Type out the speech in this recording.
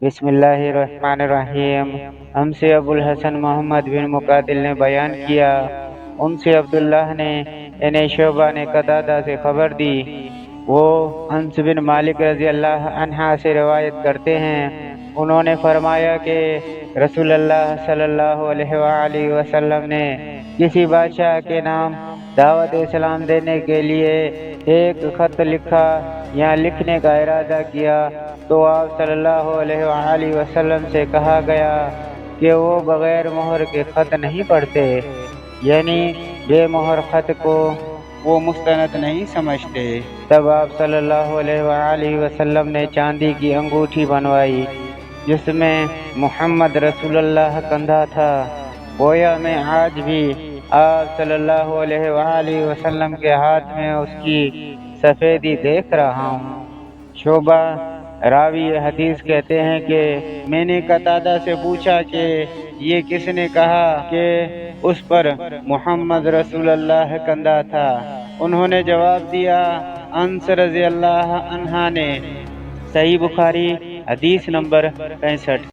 بسم اللہ الرحمن الرحیم۔ ہم سے ابوالحسن محمد بن مقاتل نے بیان کیا، ان سے عبداللہ نے انہیں شعبہ نے قتادہ سے خبر دی، وہ انس بن مالک رضی اللہ عنہ سے روایت کرتے ہیں، انہوں نے فرمایا کہ رسول اللہ صلی اللہ علیہ وآلہ وسلم نے کسی بادشاہ کے نام دعوت اسلام دینے کے لیے ایک خط لکھا یا لکھنے کا ارادہ کیا تو آپ صلی اللہ علیہ وآلہ وسلم سے کہا گیا کہ وہ بغیر مہر کے خط نہیں پڑھتے، یعنی بے مہر خط کو وہ مستند نہیں سمجھتے۔ تب آپ صلی اللہ علیہ وآلہ وسلم نے چاندی کی انگوٹھی بنوائی جس میں محمد رسول اللہ کندھا تھا، گویا میں آج بھی آپ صلی اللہ علیہ وآلہ وسلم کے ہاتھ میں اس کی سفیدی دیکھ رہا ہوں۔ شعبہ راوی حدیث کہتے ہیں کہ میں نے قتادہ سے پوچھا کہ یہ کس نے کہا کہ اس پر محمد رسول اللہ کندھا تھا؟ انہوں نے جواب دیا، انس رضی اللہ عنہ نے۔ صحیح بخاری حدیث نمبر 65۔